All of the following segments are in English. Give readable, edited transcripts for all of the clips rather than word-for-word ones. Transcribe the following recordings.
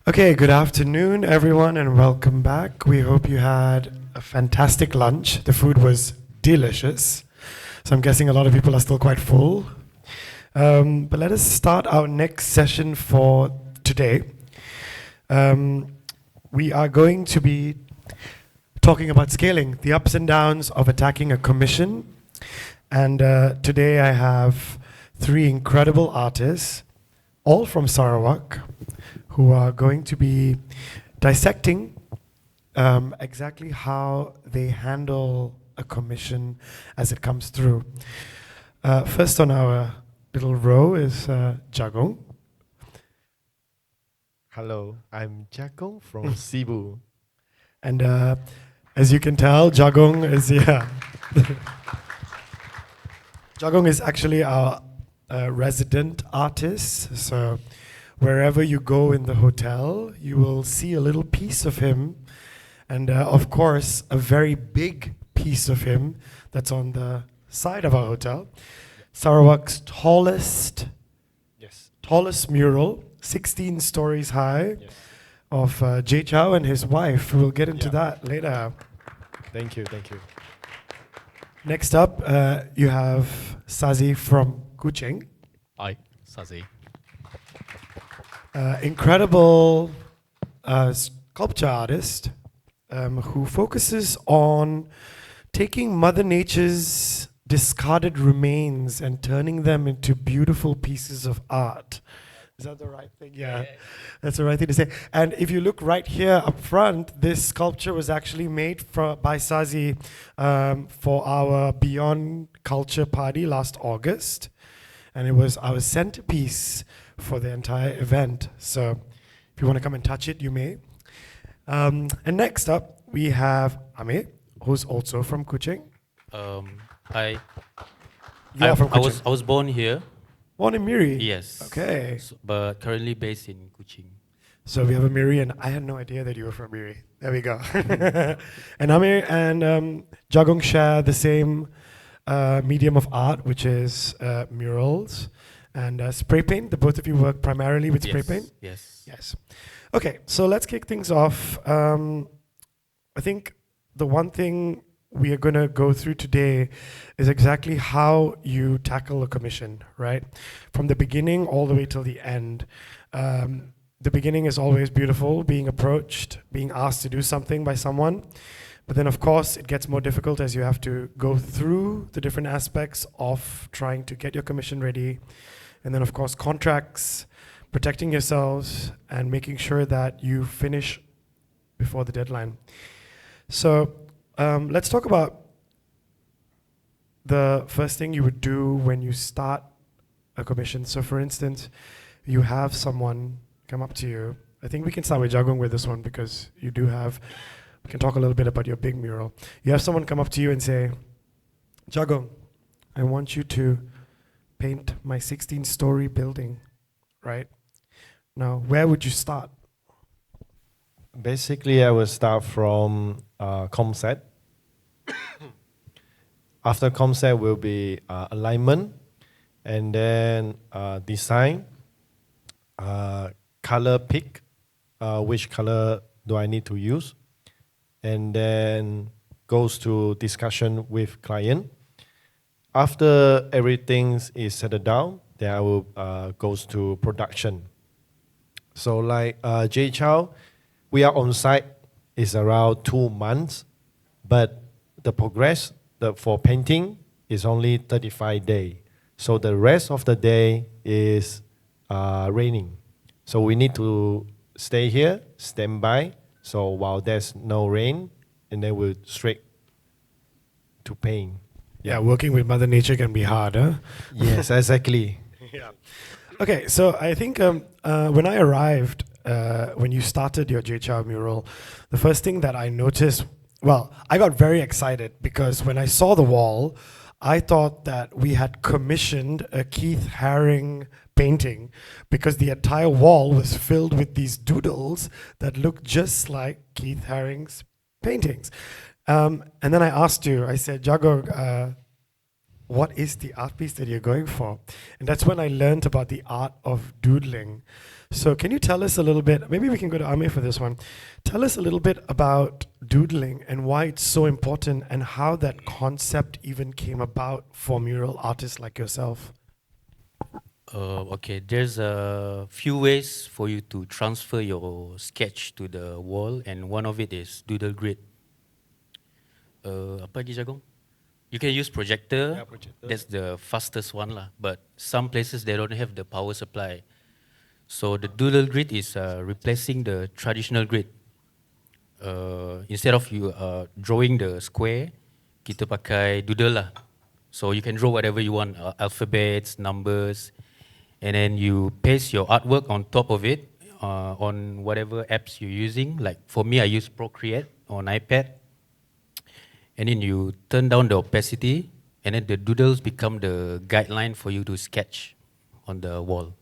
Okay, good afternoon, everyone, and welcome back. We hope you had a fantastic lunch. The food was delicious. So I'm guessing a lot of people are still quite full. But let us start our next session for today. We are going to be talking about scaling, the ups and downs of attacking a commission. And today I have three incredible artists, all from Sarawak, who are going to be dissecting exactly how they handle a commission as it comes through. First on our little row is Jagung. Hello, I'm Jagung from Cebu. And as you can tell, Jagung is, Jagung is actually our resident artist. So wherever you go in the hotel, you will see a little piece of him. And of course, a very big piece of him that's on the side of our hotel. Sarawak's tallest mural, 16 stories high, of Jay Chow and his wife. We'll get into that later. Thank you. Next up, you have Sahzy from Kuching. Hi, Sahzy. Incredible sculpture artist who focuses on taking Mother Nature's discarded remains and turning them into beautiful pieces of art. Is that the right thing? Yeah, that's the right thing to say. And if you look right here up front, this sculpture was actually made by Sahzy for our Beyond Culture party last August. And it was our centerpiece for the entire event. So if you want to come and touch it, you may. And next up, we have Amey, who's also from Kuching. Hi. You are from Kuching. I was born here. Born in Miri? Yes. Okay. But currently based in Kuching. So we have a Miri, and I had no idea that you were from Miri. There we go. And Amey and Jagung share the same medium of art, which is murals and spray paint. The both of you work primarily with spray paint? Yes. Okay, so let's kick things off. I think the one thing we are going to go through today is exactly how you tackle a commission, right? From the beginning all the way till the end. The beginning is always beautiful, being approached, being asked to do something by someone. But then, of course, it gets more difficult as you have to go through the different aspects of trying to get your commission ready. And then, of course, contracts, protecting yourselves, and making sure that you finish before the deadline. So let's talk about the first thing you would do when you start a commission. So for instance, you have someone come up to you. I think we can start with Jagung with this one because you do have, we can talk a little bit about your big mural. You have someone come up to you and say, Jagung, I want you to paint my 16-story building, right? Now, where would you start? Basically, I will start from concept. After concept will be alignment, and then design, color pick, which color do I need to use, and then goes to discussion with client. After everything is settled down, then I will goes to production. So like Jay Chow, we are on site is around 2 months, but the progress for painting is only 35 days. So the rest of the day is raining. So we need to stay here, stand by. So while there's no rain, and then we'll straight to paint. Yeah, working with Mother Nature can be hard, huh? Yes, exactly. Yeah. Okay, so I think when I arrived, when you started your Jay Chow mural, the first thing that I noticed, well, I got very excited because when I saw the wall, I thought that we had commissioned a Keith Haring painting because the entire wall was filled with these doodles that looked just like Keith Haring's paintings. And then I asked you, I said, Jagung, what is the art piece that you're going for? And that's when I learned about the art of doodling. So can you tell us a little bit, maybe we can go to Amey for this one. Tell us a little bit about doodling and why it's so important and how that concept even came about for mural artists like yourself. Okay, there's a few ways for you to transfer your sketch to the wall, and one of it is doodle grid. Apa lagi Jagung? You can use projector. Yeah, projector. That's the fastest one lah. But some places they don't have the power supply. So the doodle grid is replacing the traditional grid. Instead of you drawing the square, kita pakai doodle lah. So you can draw whatever you want, alphabets, numbers, and then you paste your artwork on top of it on whatever apps you're using. Like for me, I use Procreate on iPad. And then you turn down the opacity, and then the doodles become the guideline for you to sketch on the wall.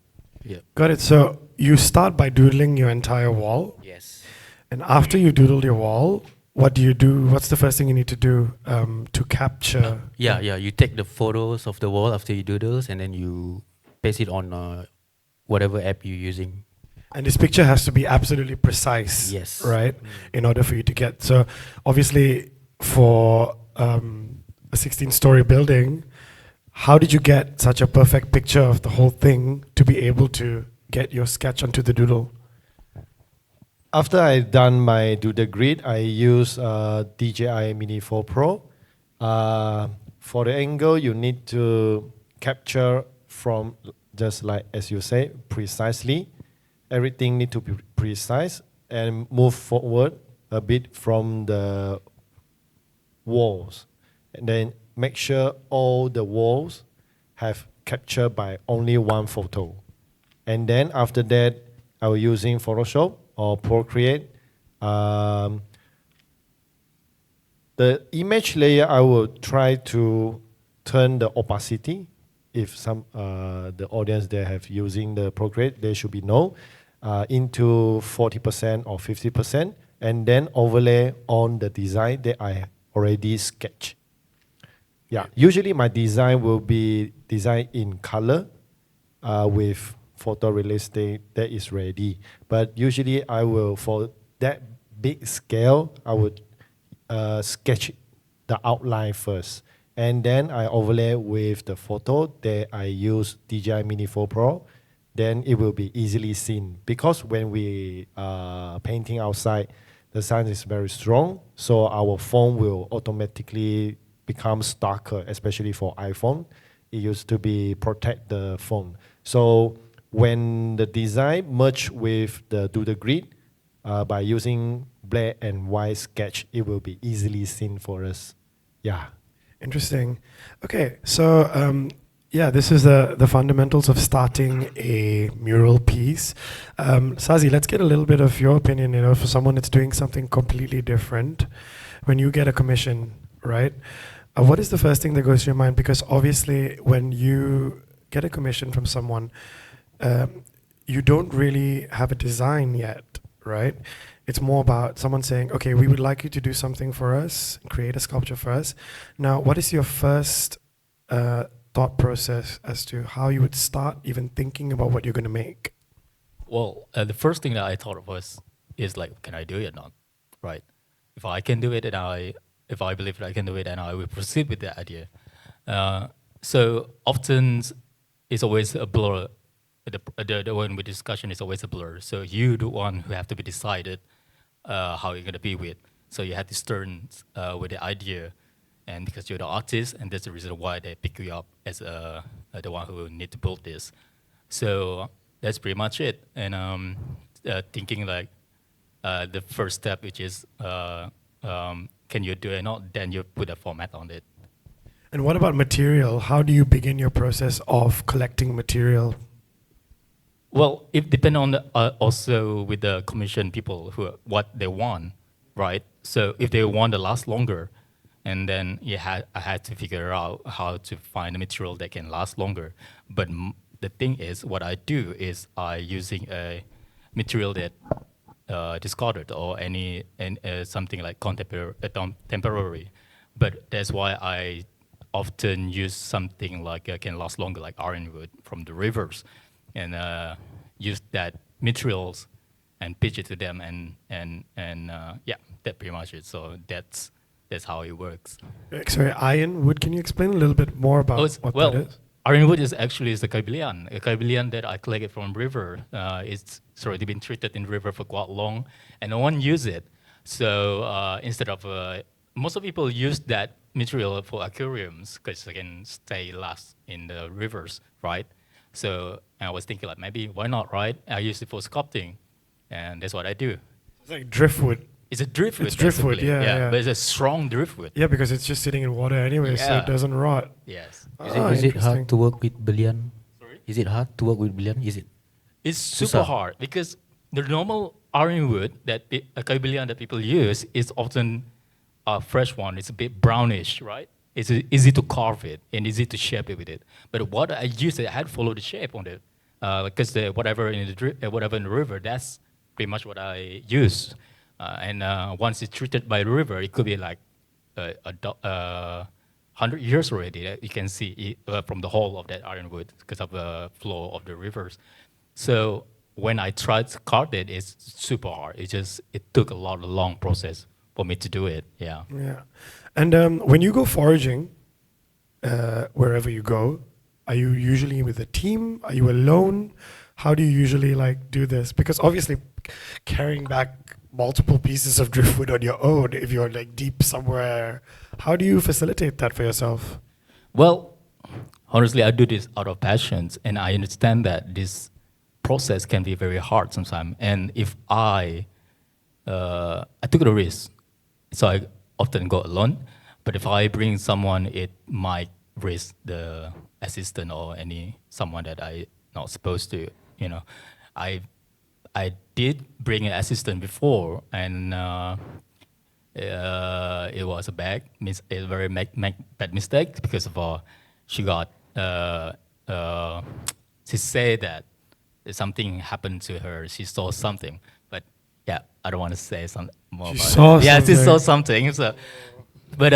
Yeah. Got it. So you start by doodling your entire wall. Yes. And after you doodle your wall, what do you do? What's the first thing you need to do to capture? Yeah. You take the photos of the wall after you doodles, and then you paste it on whatever app you're using. And this picture has to be absolutely precise. Yes. Right? In order for you to get. So obviously, for a 16-story building, how did you get such a perfect picture of the whole thing to be able to get your sketch onto the doodle? After I done my doodle grid, I use DJI Mini 4 Pro. For the angle, you need to capture from just like as you say, precisely. Everything need to be precise and move forward a bit from the walls, and then make sure all the walls have captured by only one photo. And then after that, I will using Photoshop or Procreate. The image layer, I will try to turn the opacity. If some the audience they have using the Procreate, they should be know into 40% or 50%, and then overlay on the design that I already sketched. Yeah, usually my design will be designed in color with photorealistic that is ready. But usually I will, for that big scale, I would sketch the outline first. And then I overlay with the photo that I use DJI Mini 4 Pro. Then it will be easily seen. Because when we painting outside, the sun is very strong, so our phone will automatically become darker, especially for iPhone. It used to be protect the phone. So when the design merge with the doodle grid, by using black and white sketch, it will be easily seen for us. Yeah. Interesting. Okay, so yeah, this is the fundamentals of starting a mural piece. Sahzy, let's get a little bit of your opinion, for someone that's doing something completely different. When you get a commission, right? What is the first thing that goes to your mind? Because obviously when you get a commission from someone, you don't really have a design yet, right? It's more about someone saying, okay, we would like you to do something for us, create a sculpture for us. Now, what is your first thought process as to how you would start even thinking about what you're going to make? Well, the first thing that I thought of is like, can I do it or not, right? If I can do it, and if I believe that I can do it, and I will proceed with that idea. So often, it's always a blur. The one with discussion is always a blur. So you the one who have to be decided how you're gonna be with. So you have to start with the idea, and because you're the artist, and that's the reason why they pick you up as the one who need to build this. So that's pretty much it. And thinking like the first step, which is can you do it or not? Then you put a format on it. And what about material? How do you begin your process of collecting material? Well, it depends on also with the commission people what they want, right? So if they want to last longer, and then I had to figure out how to find a material that can last longer. But the thing is, what I do is I using a material that discarded or something like temporary. But that's why I often use something like can last longer, like ironwood from the rivers, and use that materials and pitch it to them, and yeah, that pretty much it. So that's how it works. Sorry, ironwood. Can you explain a little bit more about what well, that is? ironwood is actually a kabylian that I collected from river. It's already been treated in river for quite long, and no one use it. So instead of most of people use that material for aquariums because they can stay last in the rivers, right? So I was thinking like maybe why not, right? I use it for sculpting, and that's what I do. It's like driftwood. It's a driftwood. It's driftwood, basically. yeah. But it's a strong driftwood. Yeah, because it's just sitting in water anyway, so Yeah. it doesn't rot. Yes. Is it Interesting. hard to work with bullion? Sorry? Is it hard to work with bullion? Is it? It's super Susah. hard because the normal ironwood a kabylian that people use is often a fresh one. It's a bit brownish, right? It's easy to carve it and easy to shape it with it. But what I used, I had to follow the shape on it because whatever in the river, that's pretty much what I use. And once it's treated by the river, it could be like 100 years already. You can see it, from the whole of that ironwood because of the flow of the rivers. So when I tried to carve it, it's super hard. It took a long process for me to do it. Yeah. Yeah. And when you go foraging, wherever you go, are you usually with a team? Are you alone? How do you usually like do this? Because obviously carrying back multiple pieces of driftwood on your own, if you're like deep somewhere, how do you facilitate that for yourself? Well, honestly, I do this out of passion, and I understand that this process can be very hard sometimes. And if I took the risk, so I often go alone. But if I bring someone, it might risk the assistant or someone that I not supposed to. You know, I did bring an assistant before, and it was a very bad mistake because of she got she said that something happened to her. She saw something, but yeah, I don't want to say something more. She about saw it. Yeah, she something. saw something. So, but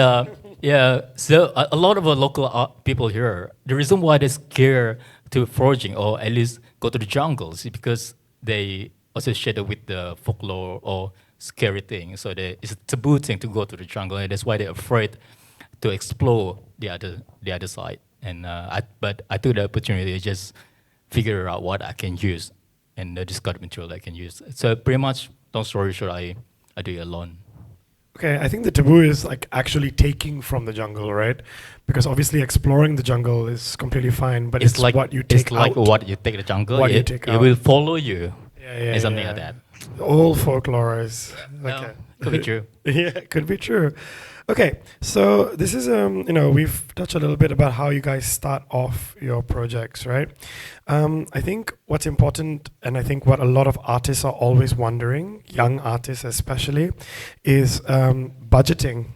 yeah, so a lot of local people here, the reason why they're scared to foraging or at least go to the jungles is because they associate it with the folklore or scary thing. So it's a taboo thing to go to the jungle, and that's why they're afraid to explore the other side. And but I took the opportunity to just figure out what I can use and the discarded material I can use. So pretty much, long story short, I do it alone. Okay, I think the taboo is like actually taking from the jungle, right? Because obviously exploring the jungle is completely fine, but it's like what you take It's like out. what you take the jungle. What you it take it out. will follow you. Yeah, and something like that. All folklore is No, okay. could be true. Yeah, it could be true. Okay, so this is we've touched a little bit about how you guys start off your projects, right? I think what's important, and I think what a lot of artists are always wondering, young artists especially, is budgeting,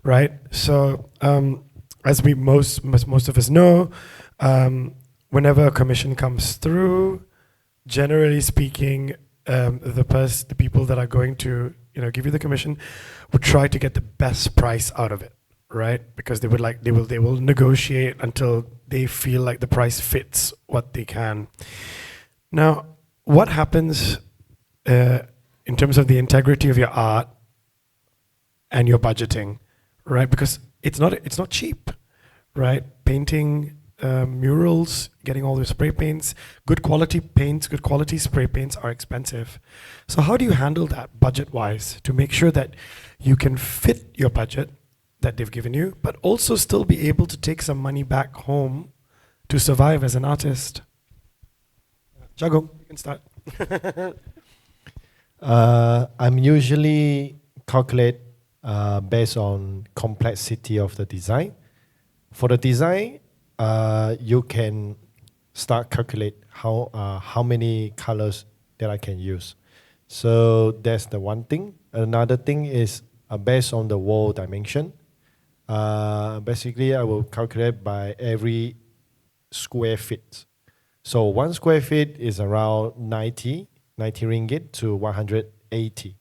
right? So as we most of us know, whenever a commission comes through, generally speaking, the people that are going to give you the commission would try to get the best price out of it, right? Because they will negotiate until they feel like the price fits what they can. Now, what happens in terms of the integrity of your art and your budgeting, right? Because it's not cheap, right? Painting murals, getting all the spray paints, good quality paints, good quality spray paints are expensive. So how do you handle that budget-wise to make sure that you can fit your budget that they've given you, but also still be able to take some money back home to survive as an artist? Jagung, you can start. I'm usually calculate based on complexity of the design. For the design, you can start calculate how many colors that I can use. So that's the one thing. Another thing is based on the wall dimension. Basically, I will calculate by every square feet. So 1 square feet is around 90 ringgit to 180.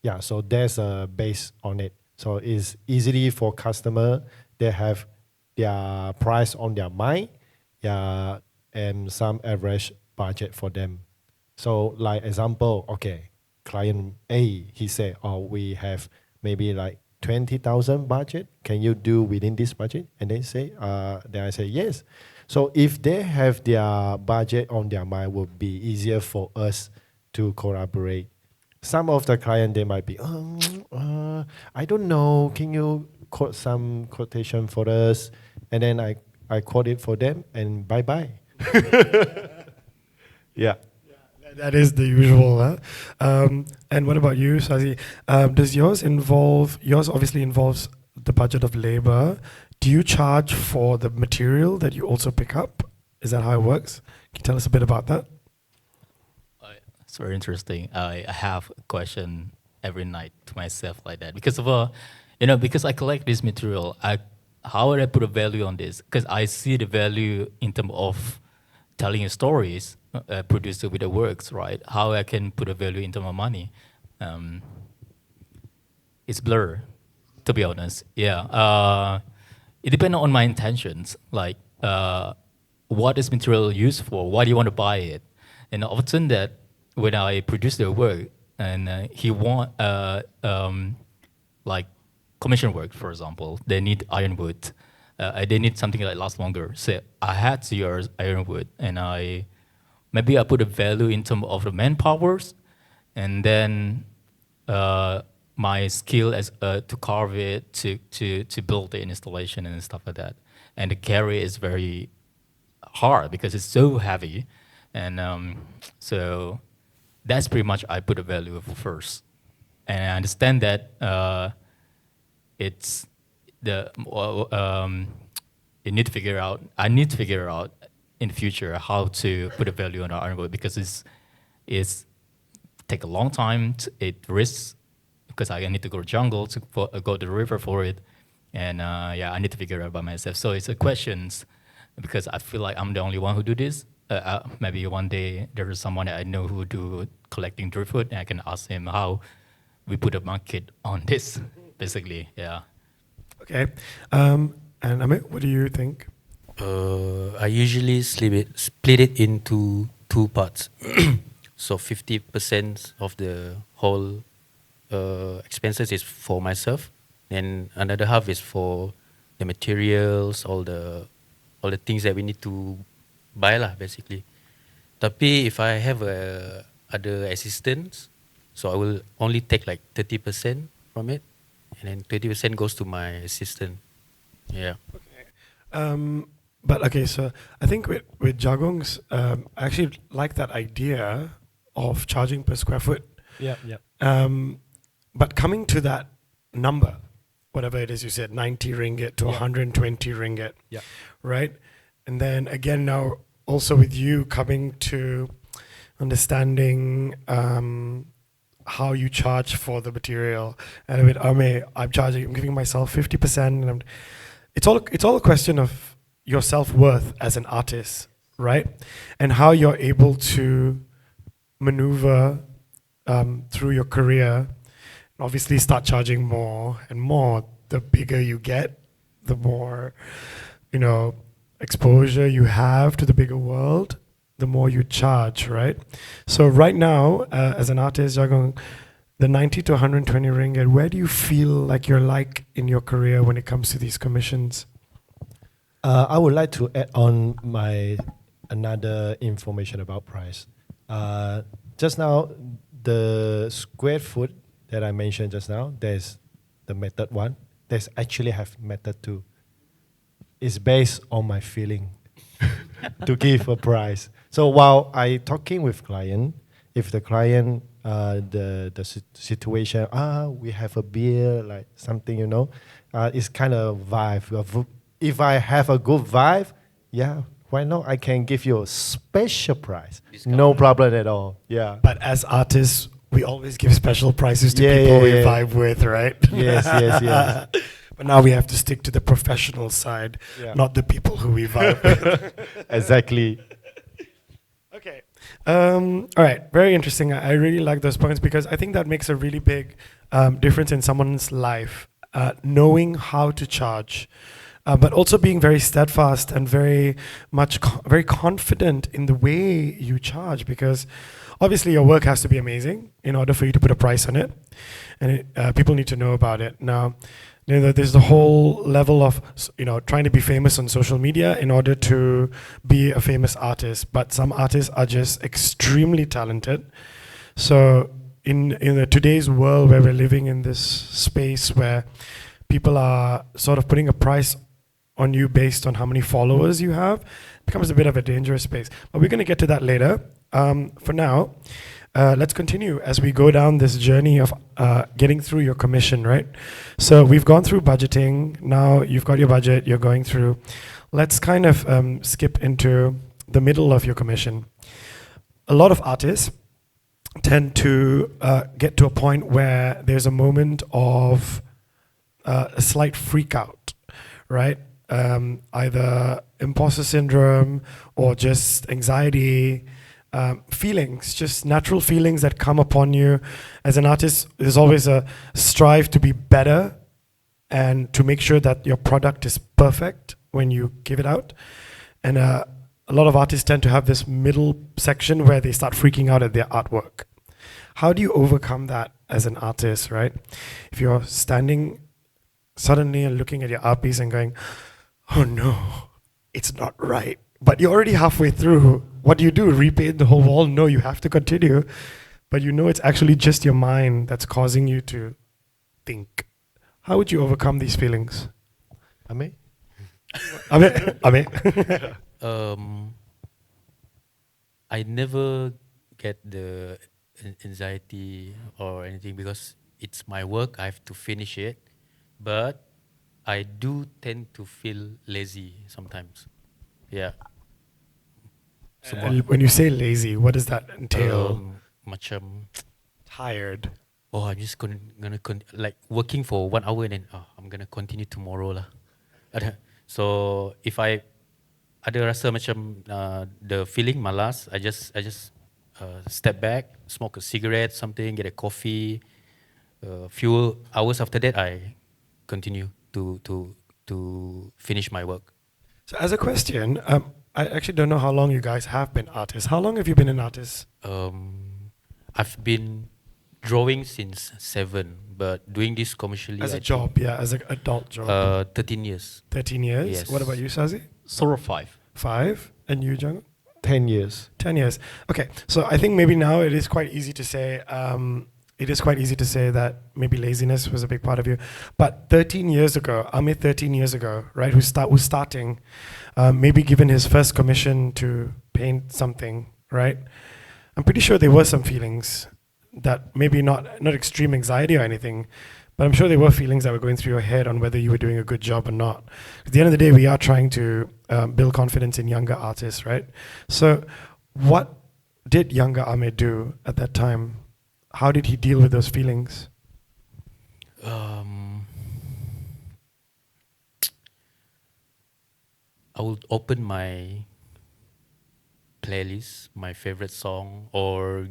Yeah, so there's a base on it. So it's easily for customer, they have their price on their mind, yeah, and some average budget for them. So like example, okay, client A, he said, oh, we have maybe like 20,000 budget. Can you do within this budget? And they say, then I say yes. So if they have their budget on their mind, would be easier for us to collaborate. Some of the client, they might be, I don't know, can you quote some quotation for us? And then I quote it for them and bye-bye. Yeah. That is the usual. Huh? And what about you, Sahzy? Does yours involve? Yours obviously involves the budget of labor. Do you charge for the material that you also pick up? Is that how it works? Can you tell us a bit about that? It's very interesting. I have a question every night to myself like that because of because I collect this material. How would I put a value on this? Because I see the value in terms of telling stories, produced with the works, right? How I can put a value in terms of money? It's blur, to be honest. Yeah. It depends on my intentions. Like, what is material used for? Why do you want to buy it? And often that when I produce the work and he want like commission work, for example, they need ironwood. They need something that lasts longer. So I had to use ironwood, and maybe I put a value in terms of the manpowers, and then my skill as to carve it, to build the installation and stuff like that. And the carry is very hard because it's so heavy, and so that's pretty much I put a value first, and I understand that it's the you need to figure out. I need to figure out in the future how to put a value on our ironwood because it's take a long time. It risks because I need to go to jungle to go to the river for it, and yeah, I need to figure it out by myself. So it's a questions because I feel like I'm the only one who do this. Maybe one day there is someone that I know who do collecting driftwood, and I can ask him how we put a market on this. Basically, yeah. Okay. And Amey, what do you think? I usually split it into two parts. So 50% of the whole expenses is for myself, and another half is for the materials, all the things that we need to buy lah, basically. Tapi if I have other assistants, so I will only take like 30% from it, and then 20% goes to my assistant. Yeah. Okay. But okay, so I think with Jagung's, I actually like that idea of charging per square foot. Yeah, yeah. But coming to that number, whatever it is you said, 90 ringgit to 120 ringgit, Yeah. right? And then again now also with you coming to understanding how you charge for the material, and with Amey, I'm giving myself 50%, and it's all a question of your self-worth as an artist, right? And how you're able to maneuver through your career, and obviously start charging more and more. The bigger you get, the more, exposure you have to the bigger world, the more you charge, right? So right now, as an artist, Jagung, the 90 to 120 ringgit, where do you feel like you're like in your career when it comes to these commissions? I would like to add on another information about price. Just now, the square foot that I mentioned just now, there's the method one. There's actually have method two. It's based on my feeling to give a price. So while I talking with client, if the client the situation, we have a beer, like something, it's kind of vibe. If I have a good vibe, yeah, why not? I can give you a special price. Discount. No problem at all. Yeah. But as artists, we always give special prices to Yeah, people yeah, we yeah. vibe with, right? Yes. But now we have to stick to the professional side, Yeah. not the people who we vibe with. Exactly. Okay. All right. Very interesting. I really like those points because I think that makes a really big difference in someone's life, knowing how to charge, but also being very steadfast and very confident in the way you charge. Because obviously your work has to be amazing in order for you to put a price on it, and people need to know about it. Now, there's the whole level of trying to be famous on social media in order to be a famous artist, but some artists are just extremely talented. So in today's world where we're living in this space where people are sort of putting a price on you based on how many followers you have, it becomes a bit of a dangerous space. But we're going to get to that later. For now, let's continue as we go down this journey of getting through your commission, right? So we've gone through budgeting. Now you've got your budget, you're going through. Let's kind of skip into the middle of your commission. A lot of artists tend to get to a point where there's a moment of a slight freak out, right? Either imposter syndrome or just anxiety, feelings, just natural feelings that come upon you. As an artist, there's always a strive to be better and to make sure that your product is perfect when you give it out. And a lot of artists tend to have this middle section where they start freaking out at their artwork. How do you overcome that as an artist, right? If you're standing suddenly and looking at your art piece and going, oh no, it's not right. But you're already halfway through. What do? Repaint the whole wall? No, you have to continue. But it's actually just your mind that's causing you to think. How would you overcome these feelings? Amey? Amey? I never get the anxiety or anything because it's my work. I have to finish it. But I do tend to feel lazy sometimes. Yeah. When you say lazy, what does that entail? Macam, tired. oh, I'm just gonna like working for 1 hour and then I'm gonna continue tomorrow lah. So if I ada rasa macam the feeling malas, I just step back, smoke a cigarette, something, get a coffee. Few hours after that, I continue to finish my work. So as a question, I actually don't know how long you guys have been artists. How long have you been an artist? I've been drawing since 7, but doing this commercially As a job, as an adult job. 13 years. 13 years? Yes. What about you, Sahzy? Sort of 5. 5? And you, Jagung? 10 years. 10 years. Okay, so I think maybe now it is quite easy to say, that maybe laziness was a big part of you. But 13 years ago, Amey 13 years ago, right, who's starting, maybe given his first commission to paint something, right? I'm pretty sure there were some feelings that maybe not extreme anxiety or anything, but I'm sure there were feelings that were going through your head on whether you were doing a good job or not. At the end of the day, we are trying to build confidence in younger artists, right? So what did younger Amey do at that time? How did he deal with those feelings? I would open my playlist, my favorite song, or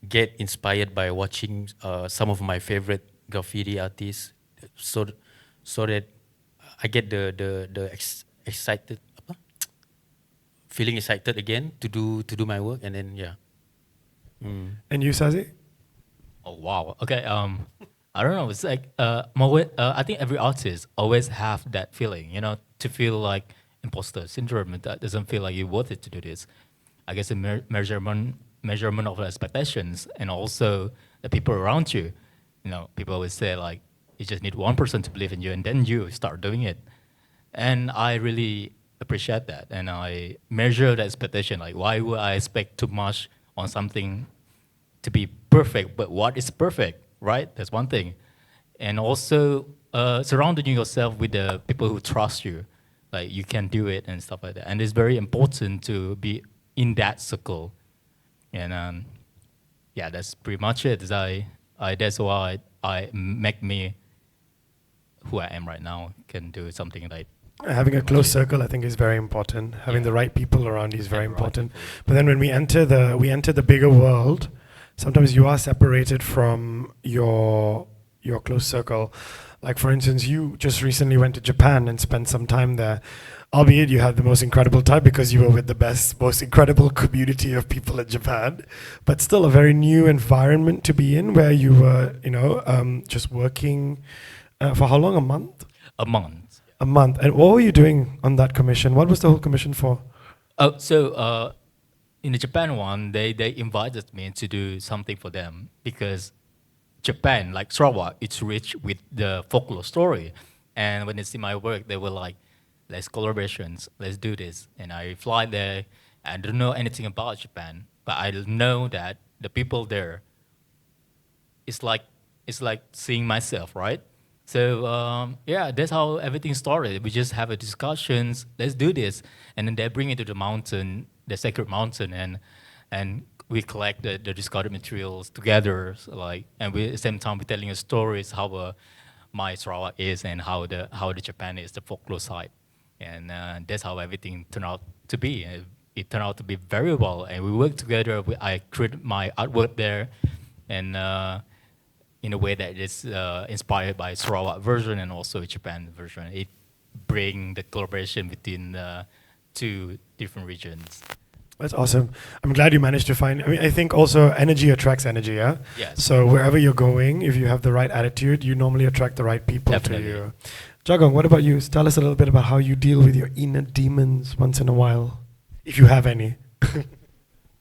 get inspired by watching some of my favorite graffiti artists, so that I get the excited, feeling excited again to do my work, and then yeah. And you, Sahzy? Oh wow. Okay. I don't know. It's like I think every artist always have that feeling, to feel like imposter syndrome. That doesn't feel like you're worth it to do this. I guess the measurement of expectations, and also the people around you. People always say like you just need one person to believe in you, and then you start doing it. And I really appreciate that, and I measure the expectation. Like, why would I expect too much on something to be perfect? But what is perfect, right? That's one thing. And also surrounding yourself with the people who trust you, like you can do it and stuff like that. And it's very important to be in that circle. And that's pretty much it. That's why I make me who I am right now. Can do something like. Having a close circle, I think, is very important. Having the right people around you is very important. But then when we enter the bigger world, sometimes you are separated from your close circle. Like, for instance, you just recently went to Japan and spent some time there, albeit you had the most incredible time because you were with the best, most incredible community of people in Japan, but still a very new environment to be in where you were, just working for how long? A month? A month. A month. And what were you doing on that commission? What was the whole commission for? Oh, so in the Japan one, they invited me to do something for them because Japan, like Sarawak, it's rich with the folklore story. And when they see my work, they were like, let's collaborations, let's do this. And I fly there. I don't know anything about Japan, but I know that the people there, it's like seeing myself, right? So yeah, that's how everything started. We just have a discussions. Let's do this, and then they bring it to the mountain, the sacred mountain, and we collect the discarded materials together. So and we at the same time we're telling stories how my Sarawak is and how the Japan is, the folklore side, and that's how everything turned out to be. It turned out to be very well, and we worked together. I created my artwork there, and in a way that is inspired by Sarawak version and also Japan version. It bring the collaboration between the two different regions. That's awesome. I'm glad you managed to find. I mean, I think also energy attracts energy, yeah? Yes. So wherever you're going, if you have the right attitude, you normally attract the right people Definitely. to you. Jagung, what about you? Tell us a little bit about how you deal with your inner demons once in a while, if you have any.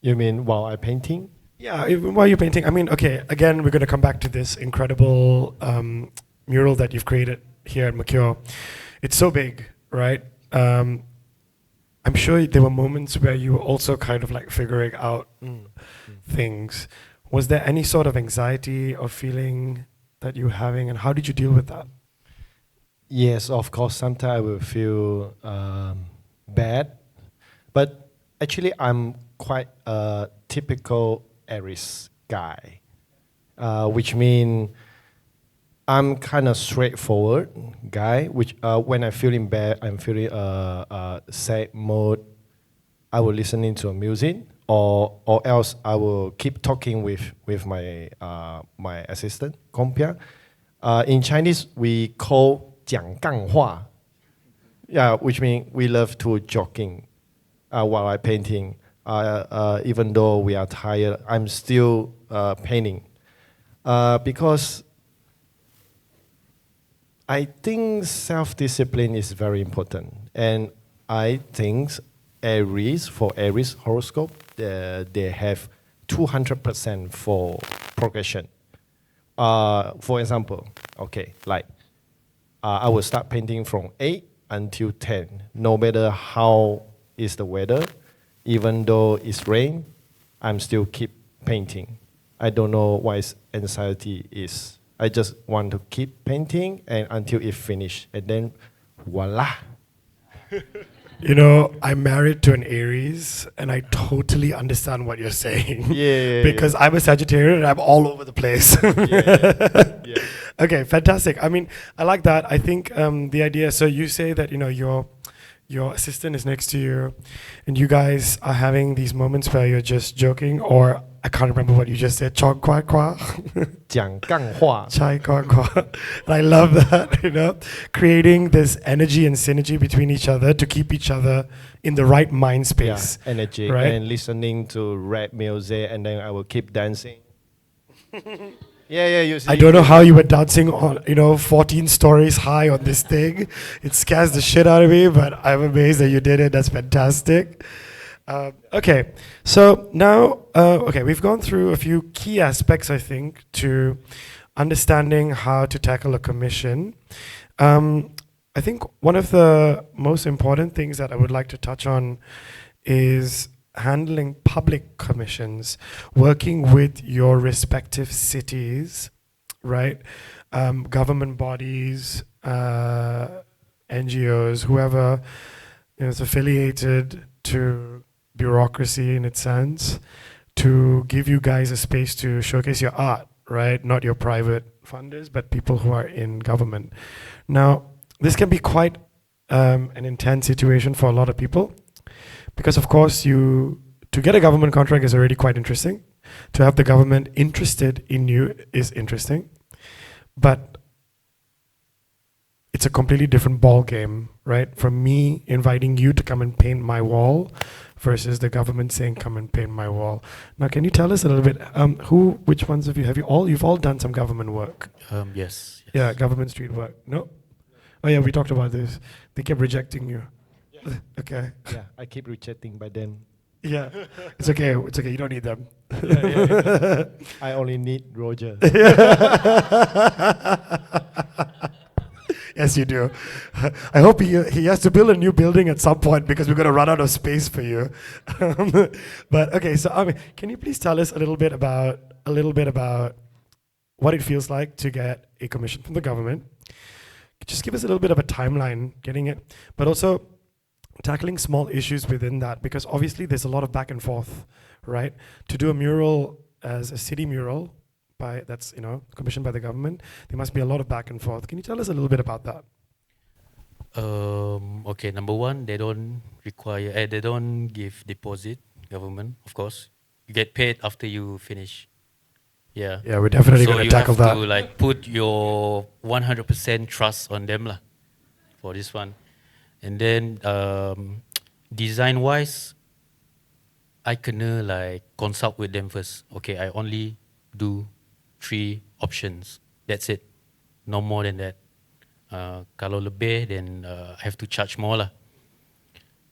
You mean while I painting? Yeah, while you're painting. I mean, okay, again, we're going to come back to this incredible mural that you've created here at Macure. It's so big, right? I'm sure there were moments where you were also kind of like figuring out things. Was there any sort of anxiety or feeling that you were having, and how did you deal with that? Yes, of course. Sometimes I will feel bad, but actually I'm quite a typical Aries guy, which means I'm kind of straightforward guy. Which when I'm feeling bad, I'm feeling sad mode, I will listening to music, or else I will keep talking with my my assistant, Kompia. In Chinese, we call 讲干话. Yeah, which means we love to joking while I painting. Even though we are tired, I'm still painting because I think self-discipline is very important, and I think for Aries horoscope, they have 200% for progression. For example, okay, like I will start painting from 8 until 10, no matter how is the weather. Even though it's rain, I'm still keep painting. I don't know why anxiety is. I just want to keep painting and until it finish, and then voila. You know, I'm married to an Aries, and I totally understand what you're saying. Yeah. Because I'm a Sagittarius, and I'm all over the place. Yeah. Okay, fantastic. I mean, I like that. I think the idea. So you say that your assistant is next to you, and you guys are having these moments where you're just joking, or I can't remember what you just said. Chong kwa kwa. 讲干话. Chai kwa kwa. And I love that, creating this energy and synergy between each other to keep each other in the right mind space. Yeah, energy, right? and listening to rap music, and then I will keep dancing. Yeah, you see. I don't know how you were dancing on, 14 stories high on this thing. It scares the shit out of me, but I'm amazed that you did it. That's fantastic. Okay, so now, we've gone through a few key aspects, I think, to understanding how to tackle a commission. I think one of the most important things that I would like to touch on is handling public commissions, working with your respective cities, right? Government bodies, NGOs, whoever is affiliated to bureaucracy in its sense, to give you guys a space to showcase your art, right? Not your private funders, but people who are in government. Now, this can be quite an intense situation for a lot of people. Because of course, to get a government contract is already quite interesting. To have the government interested in you is interesting. But it's a completely different ball game, right? From me inviting you to come and paint my wall versus the government saying, come and paint my wall. Now, can you tell us a little bit, which ones of you, you've all done some government work? Yes. Yeah, government street work. No? Oh yeah, we talked about this. They kept rejecting you. Okay. Yeah, I keep rejecting by then. Yeah, it's okay. It's okay. You don't need them. I only need Roger. Yes, you do. I hope he has to build a new building at some point because we're going to run out of space for you. But okay, so can you please tell us a little bit about what it feels like to get a commission from the government? Just give us a little bit of a timeline getting it, but also tackling small issues within that, because obviously there's a lot of back and forth, right? To do a mural as a city mural that's commissioned by the government, there must be a lot of back and forth. Can you tell us a little bit about that? Okay, number one, they don't give deposit, government, of course. You get paid after you finish. Yeah. Yeah, we're definitely So going you to tackle have that. to like put your 100% trust on them lah, for this one. And then design wise, I kena like consult with them first. Okay, I only do 3 options. That's it. No more than that. Kalau lebih, then I have to charge more lah.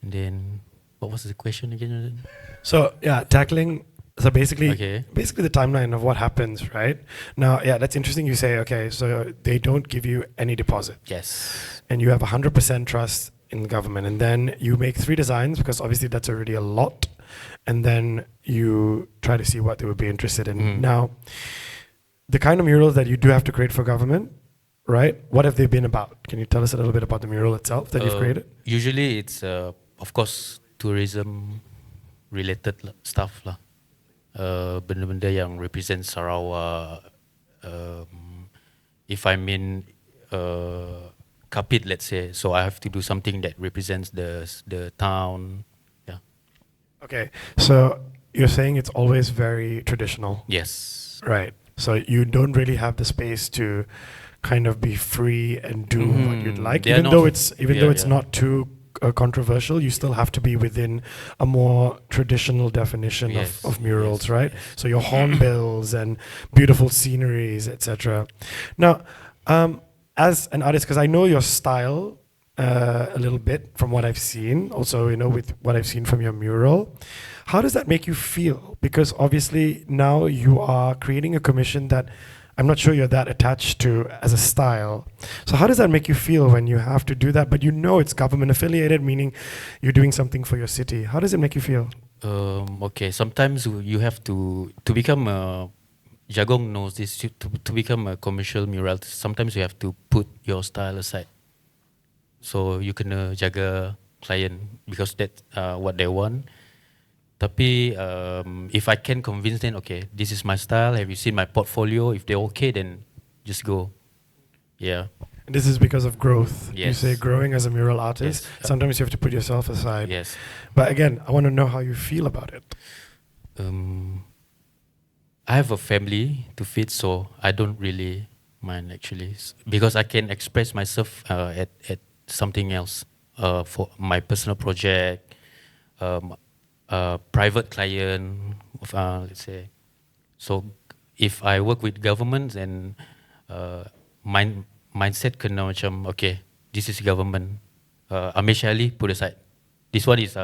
And then, what was the question again? So yeah, basically Okay. the timeline of what happens, right? Now, yeah, that's interesting you say, okay, so they don't give you any deposit. Yes. And you have 100% trust in the government. And then you make 3 designs, because obviously that's already a lot. And then you try to see what they would be interested in. Now, the kind of murals that you do have to create for government, right? What have they been about? Can you tell us a little bit about the mural itself that you've created? Usually it's, of course, tourism related stuff lah. Benda-benda yang represent Sarawak. If I'm in Kapit, let's say, so I have to do something that represents the town. Yeah. Okay, so you're saying it's always very traditional. Yes. Right. So you don't really have the space to kind of be free and do what you'd like, They are even though not- it's not too controversial. You still have to be within a more traditional definition Yes, of murals, yes, right? So your hornbills and beautiful sceneries, etc. Now, as an artist, because I know your style a little bit from what I've seen, also with what I've seen from your mural. How does that make you feel? Because obviously now you are creating a commission that I'm not sure you're that attached to as a style. So how does that make you feel when you have to do that, but it's government affiliated, meaning you're doing something for your city? How does it make you feel? Okay, sometimes you have to become a, Jagung knows this, to become a commercial muralist, sometimes you have to put your style aside. So you kena jaga client because that's what they want. Tapi if I can convince them, okay, this is my style, have you seen my portfolio? If they're okay, then just go. Yeah. And this is because of growth. You Yes. say growing as a mural artist, Yes. sometimes you have to put yourself aside. Yes. But again, I want to know how you feel about it. I have a family to feed, so I don't really mind actually, because I can express myself at something else for my personal project, private client, let's say. So if I work with governments and mindset kena macam, okay, this is government. Amey Sheikh Ali put aside. This one is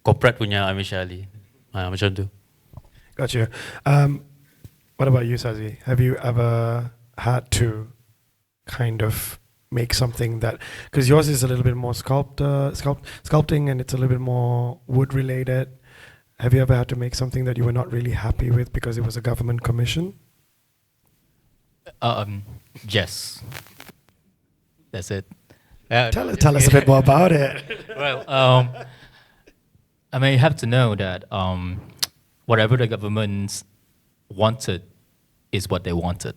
corporate punya Amey Sheikh Ali. Macam tu. Got you. What about you, Sahzy? Have you ever had to kind of make something that, because yours is a little bit more sculpting and it's a little bit more wood related. Have you ever had to make something that you were not really happy with because it was a government commission? Yes. That's it. Tell us a bit more about it. Well, I mean, you have to know that whatever the government wanted is what they wanted.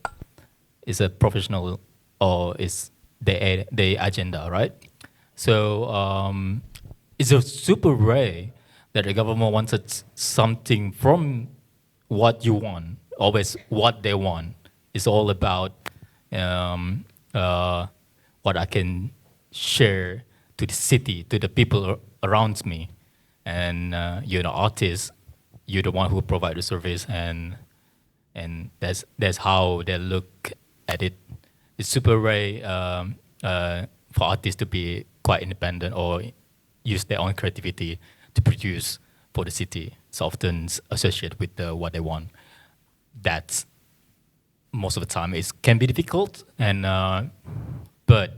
It's a professional or it's the agenda, right? So it's a super rare that the government wanted something from what you want, always what they want. It's all about what I can share to the city, to the people around me. And you're the artist, you're the one who provide the service, and that's how they look at it. It's super rare for artists to be quite independent or use their own creativity to produce for the city. It's often associated with what they want. That's most of the time it can be difficult, and but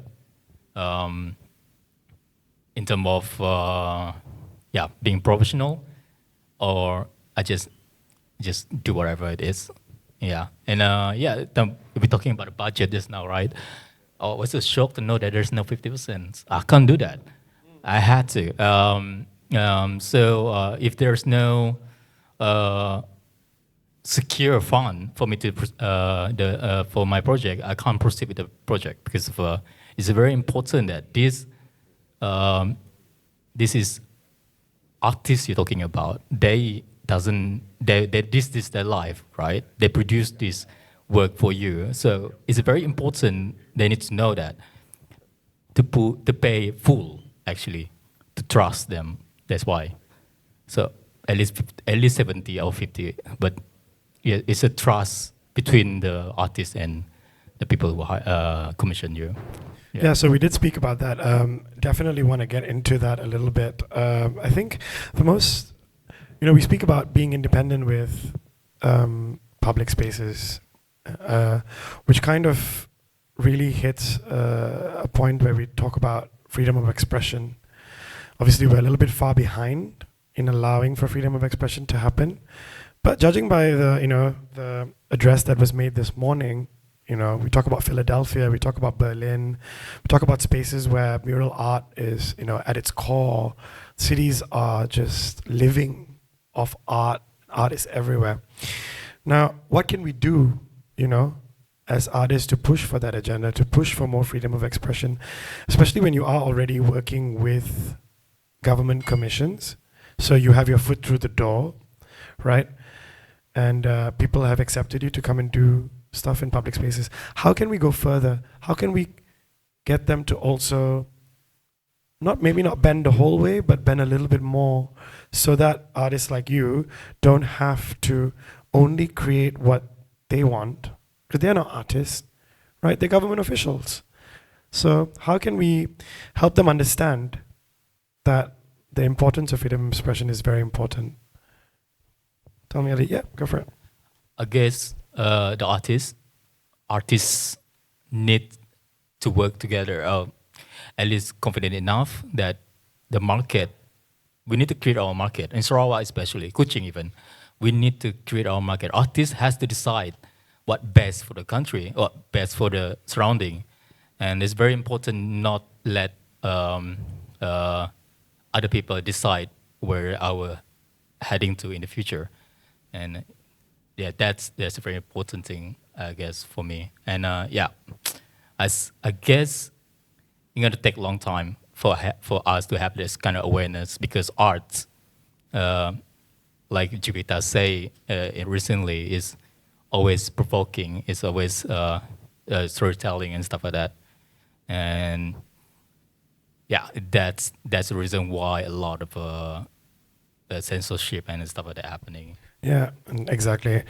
in terms of being professional, or I just do whatever it is. Yeah, and we're talking about a budget just now, right? I was so shocked to know that there's no 50%. I can't do that. I had to. So if there's no secure fund for me to for my project, I can't proceed with the project because of, it's very important that this is artists you're talking about. This is their life, right? They produce this work for you, so it's very important. They need to know that to pay full, actually, to trust them. That's why. So at least 70 or 50, but yeah, it's a trust between the artist and the people who commission you. Yeah, so we did speak about that. Definitely want to get into that a little bit. I think the most, we speak about being independent with public spaces, which kind of really hits a point where we talk about freedom of expression. Obviously, we're a little bit far behind in allowing for freedom of expression to happen. But judging by the address that was made this morning, we talk about Philadelphia, we talk about Berlin, we talk about spaces where mural art is, at its core. Cities are just living off art. Art is everywhere. Now, what can we do, as artists to push for that agenda, to push for more freedom of expression, especially when you are already working with government commissions? So you have your foot through the door, right? And people have accepted you to come and do stuff in public spaces. How can we go further? How can we get them to also maybe not bend the whole way, but bend a little bit more, so that artists like you don't have to only create what they want, because they're not artists, right? They're government officials. So how can we help them understand that the importance of freedom of expression is very important? Tell me, Ali. Yeah, go for it. I guess the artists need to work together, at least confident enough that the market, we need to create our market. In Sarawak especially, Kuching even, we need to create our market. Artists has to decide what best for the country, or best for the surrounding. And it's very important not let other people decide where our heading to in the future. And yeah, that's a very important thing, I guess, for me. And as I guess it's gonna take a long time for us to have this kind of awareness, because art, like Jupiter say recently, is always provoking. It's always storytelling and stuff like that. And yeah, that's the reason why a lot of censorship and stuff like that happening. Yeah, exactly.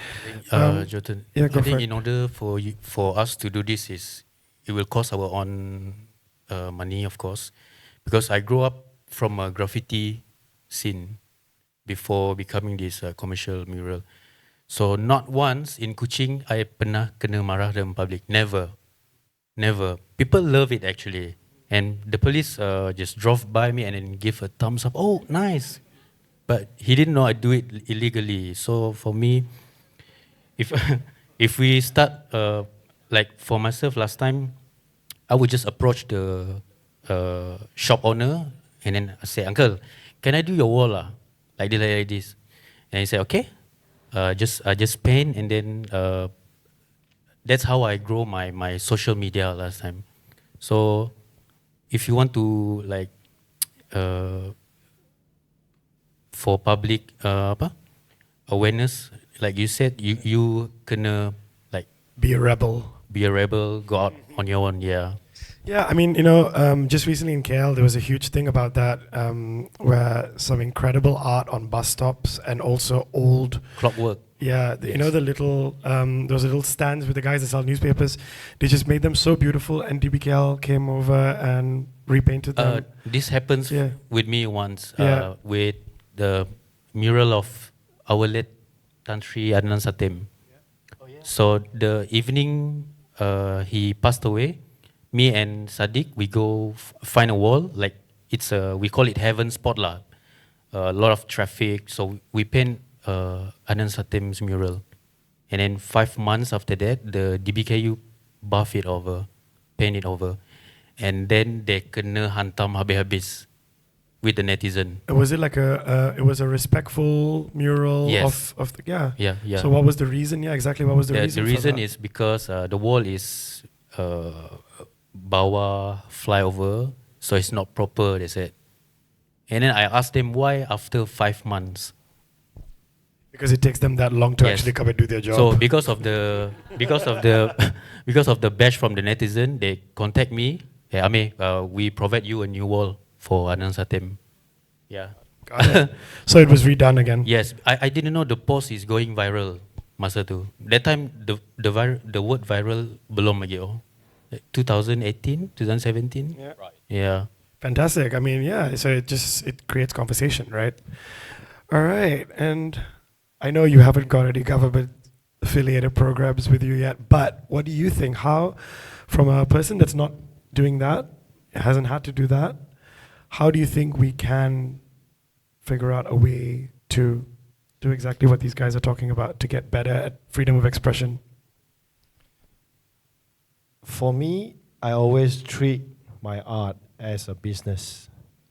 Jotun, yeah, I go for think it. in order for us to do this, it will cost our own money, of course, because I grew up from a graffiti scene before becoming this commercial mural. So not once in Kuching I pernah kena marah dalam public. Never. People love it actually, and the police just drove by me and then give a thumbs up. Oh, nice. But he didn't know I do it illegally. So for me, if if we start like for myself last time, I would just approach the shop owner and then I say, "Uncle, can I do your wall lah? Like this." And he said, "Okay." I just paint, and then that's how I grow my social media last time. So if you want to like for public awareness, like you said, you kena like Be a rebel. be a rebel, go out on your own. Yeah. Yeah, I mean, just recently in KL, there was a huge thing about that, where some incredible art on bus stops and also old, Clockwork. yeah, Yes. the little, those little stands with the guys that sell newspapers. They just made them so beautiful, and DBKL came over and repainted them. This happens Yeah. with me once Yeah. with the mural of our late Tan Sri Adnan Satem. So the evening he passed away, me and Sadiq, we go find a wall, like it's a, we call it heaven spot lah. A lot of traffic, so we paint Adnan Satem's mural. And then 5 months after that, the DBKU buff it over, paint it over. And then they kena hantam habis-habis with the netizen. Was it like it was a respectful mural Yes. of the, yeah. Yeah, yeah. So what was the reason? Yeah, exactly. What was the reason? The for reason that? is because the wall is bawah flyover, so it's not proper, they said. And then I asked them why after 5 months. Because it takes them that long to Yes. actually come and do their job. So because of the because of the bash from the netizen, they contact me. Hey Amey, we provide you a new wall for Adnan Satem. Yeah. Got it. So it was redone again. Yes, I didn't know the post is going viral masa tu. That time the word viral belum lagi oh. 2018, 2017. Yeah. Right. Yeah. Fantastic. I mean, yeah. So it creates conversation, right? All right. And I know you haven't got any government affiliated programs with you yet, but what do you think? How, from a person that's not doing that, hasn't had to do that, how do you think we can figure out a way to do exactly what these guys are talking about to get better at freedom of expression? For me, I always treat my art as a business.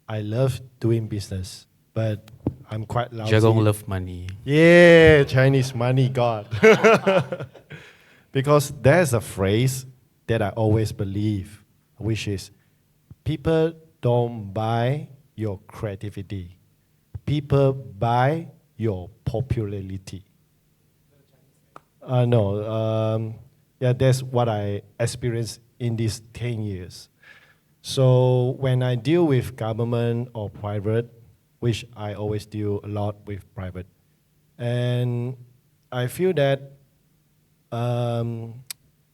I love doing business, but I'm quite lousy. Jagung love money. Yeah, Chinese money god. Because there's a phrase that I always believe, which is people don't buy your creativity. People buy your popularity. No, yeah, that's what I experienced in these 10 years. So when I deal with government or private, which I always deal a lot with private, and I feel that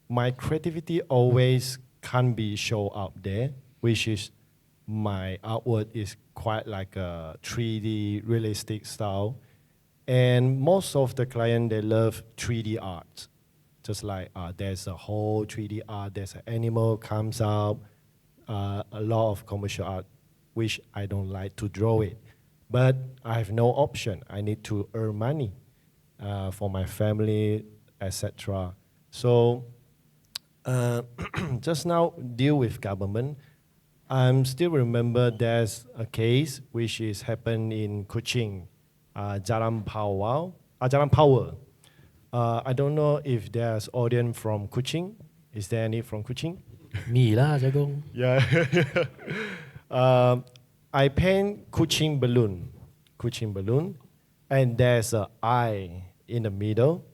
my creativity always can't be shown out there, which is my artwork is quite like a 3D realistic style. And most of the client, they love 3D art. Just like there's a whole 3D art, there's an animal comes out, a lot of commercial art, which I don't like to draw it. But I have no option. I need to earn money for my family, etc. So just now deal with government. I still remember there's a case which is happened in Kuching, Jalan Power. Jalan Power. I don't know if there's audience from Kuching. Is there any from Kuching? Me lah Jagung. Yeah. I paint Kuching balloon, and there's an eye in the middle.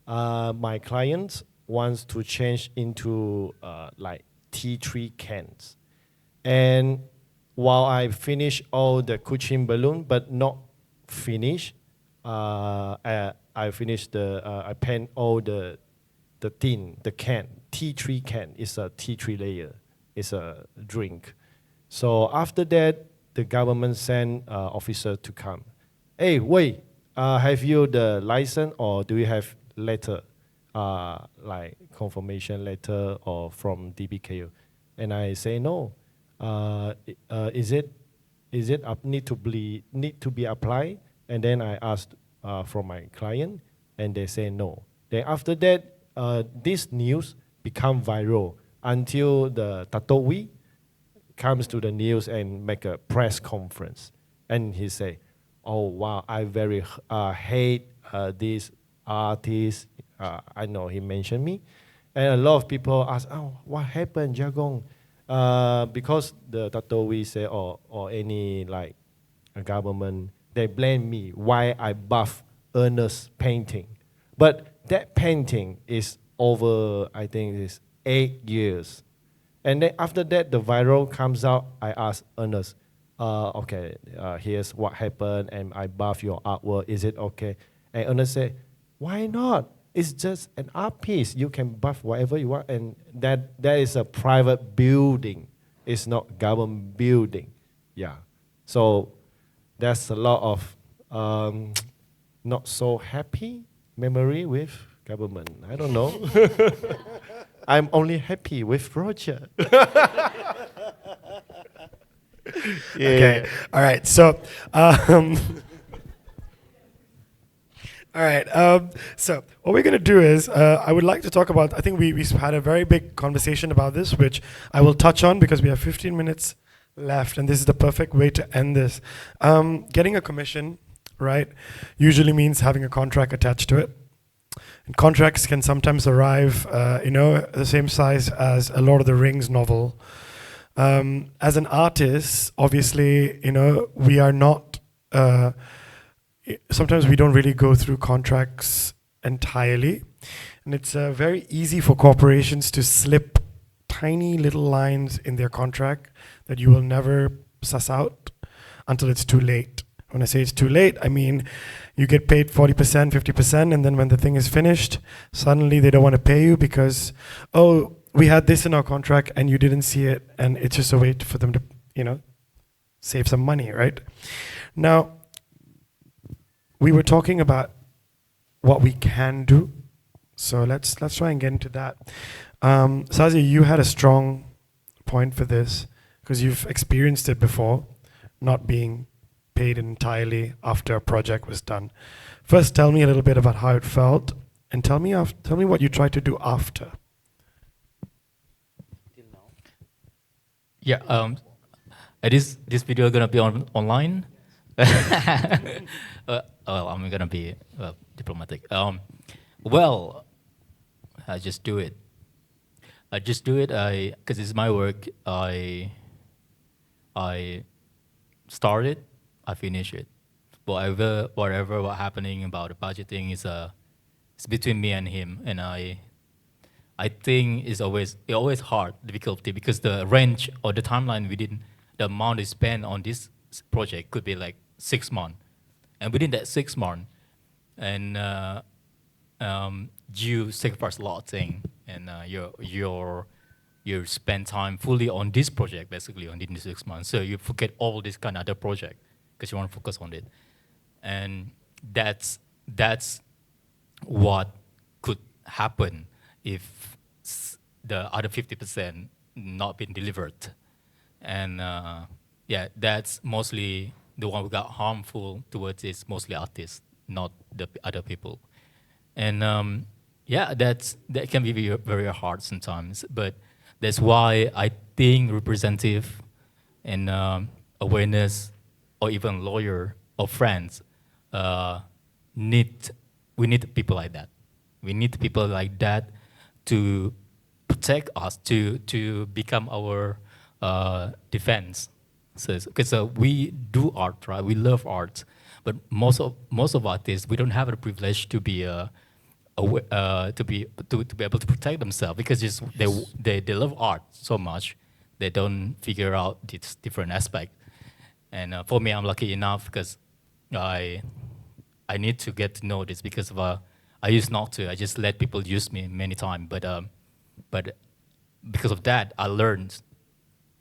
My client wants to change into like tea tree cans. And while I finish all the Kuching balloon, but not finish, I finished I paint all the tin, the can. Tea tree can is a tea tree layer. It's a drink. So after that, the government sent officer to come. Hey, wait, have you the license or do you have letter, like confirmation letter or from DBKU? And I say no. Is it need to be applied? And then I asked from my client, and they say no. Then after that, this news become viral until the Tatowi comes to the news and make a press conference, and he say, "Oh wow, I very hate this artist." I know he mentioned me, and a lot of people ask, "Oh, what happened, Jagung?" Because the Tatowi say or any like a government, they blame me why I buff Ernest's painting, but that painting is over, I think, is 8 years, And then after that, the viral comes out. I ask Ernest, okay, here's what happened, and I buff your artwork. Is it okay? And Ernest said, why not? It's just an art piece. You can buff whatever you want, and that is a private building. It's not government building. Yeah. So there's a lot of not so happy memory with government. I don't know. I'm only happy with Roger. Okay. All right. So, all right. So what we're going to do is I would like to talk about, I think we had a very big conversation about this, which I will touch on because we have 15 minutes left, and this is the perfect way to end this. Getting a commission, right, usually means having a contract attached to it. And contracts can sometimes arrive, the same size as a Lord of the Rings novel. As an artist, obviously, we are not, sometimes we don't really go through contracts entirely. And it's very easy for corporations to slip tiny little lines in their contract that you will never suss out until it's too late. When I say it's too late, I mean you get paid 40%, 50%, and then when the thing is finished, suddenly they don't want to pay you because, oh, we had this in our contract and you didn't see it, and it's just a way for them to, save some money, right? Now, we were talking about what we can do, so let's try and get into that. Sahzy, you had a strong point for this because you've experienced it before, not being paid entirely after a project was done. First, tell me a little bit about how it felt, and tell me what you tried to do after. Yeah. This video gonna be online. I'm gonna be diplomatic. Well, I just do it. Because it's my work. I start it. I finish it. Whatever what happening about the budgeting is it's between me and him, and I think it's always hard difficulty because the range or the timeline the amount is spent on this project could be like 6 months, and within that 6 months, and you sacrifice a lot of things, and you spend time fully on this project basically on these 6 months, so you forget all this kind of other project because you want to focus on it, and that's what could happen if the other 50% not been delivered, and that's mostly the one who got harmful towards is mostly artists, not the other people, and that can be very, very hard sometimes, but that's why I think representative and awareness or even lawyer or friends we need people like that. We need people like that to protect us, to become our defense. So, because we do art, right? We love art, but most of artists, we don't have the privilege to be to be able to protect themselves because they love art so much, they don't figure out this different aspect. And for me, I'm lucky enough because I need to get to know this because of I used not to. I just let people use me many times, but because of that, I learned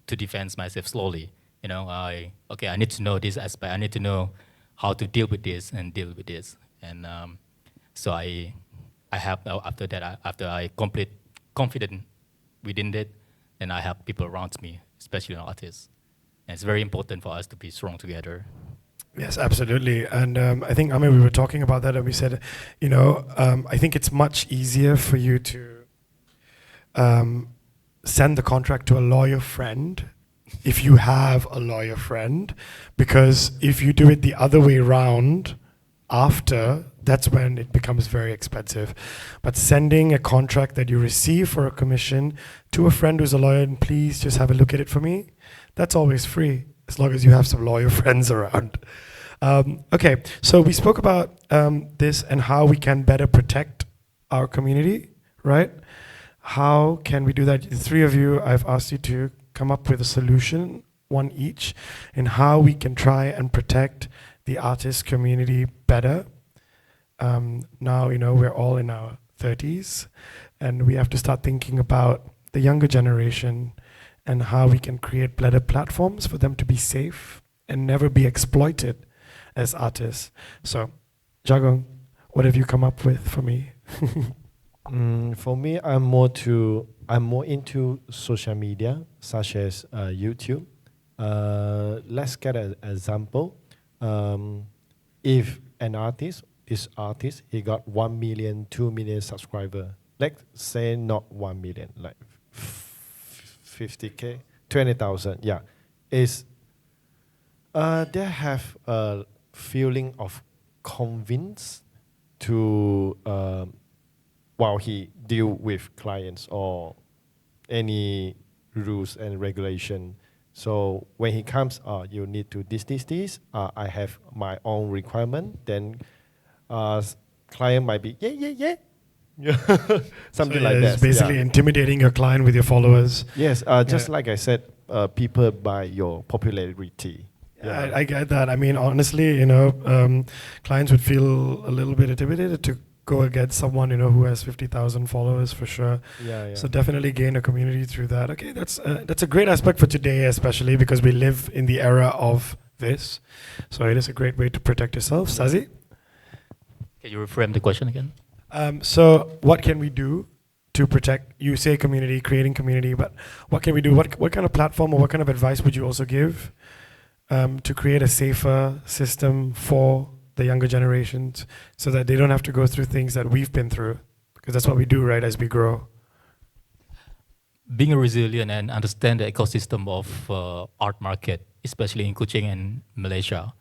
to defend myself slowly. I need to know this aspect. I need to know how to deal with this, and so I have after that. After I complete confident within it, then I have people around me, especially artists. And it's very important for us to be strong together. Yes, absolutely. And I think, Amey, we were talking about that, and we said, I think it's much easier for you to send the contract to a lawyer friend if you have a lawyer friend, because if you do it the other way around after, that's when it becomes very expensive. But sending a contract that you receive for a commission to a friend who's a lawyer, and please just have a look at it for me, that's always free, as long as you have some lawyer friends around. Okay, so we spoke about this and how we can better protect our community, right? How can we do that? The three of you, I've asked you to come up with a solution, one each, in how we can try and protect the artist community better. Now, we're all in our 30s, and we have to start thinking about the younger generation and how we can create better platforms for them to be safe and never be exploited as artists. So, Jagung, what have you come up with for me? For me, I'm more into social media, such as YouTube. Let's get an example. If an artist, this artist, he got 1 million, 2 million subscriber. Let's say not 1 million, like 50K, 20,000. Yeah, is they have a feeling of convince to while he deal with clients or any rules and regulation. So when he comes, you need to this. I have my own requirement. Then client might be yeah. Something like that. It's basically intimidating your client with your followers. Yes, just like I said, people by your popularity. Yeah. I get that. I mean, honestly, clients would feel a little bit intimidated to go against someone, who has 50,000 followers for sure. Yeah. So definitely gain a community through that. Okay, that's a great aspect for today, especially because we live in the era of this. So it is a great way to protect yourself. Sahzy? Can you reframe the question again? So what can we do to protect, you say community, creating community, but what can we do? What kind of platform or what kind of advice would you also give to create a safer system for the younger generations so that they don't have to go through things that we've been through? Because that's what we do, right, as we grow. Being resilient and understand the ecosystem of art market, especially in Kuching and Malaysia,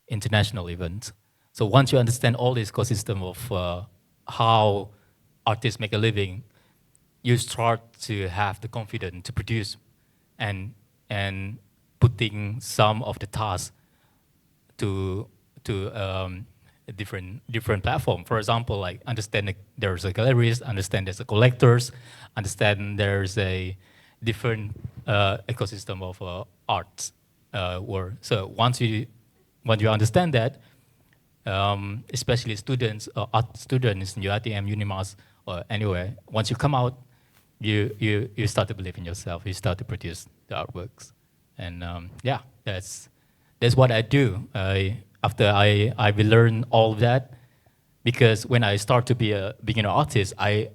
international events. So once you understand all the ecosystem of how artists make a living, you start to have the confidence to produce and putting some of the tasks to a different platform. For example, like understand there's a galleries, understand there's a collectors, understand there's a different ecosystem of arts world. So once you understand that, especially students, art students in UiTM, Unimas, or anywhere, once you come out, you start to believe in yourself. You start to produce the artworks, and that's what I do. After I will learn all of that, because when I start to be a beginner artist, I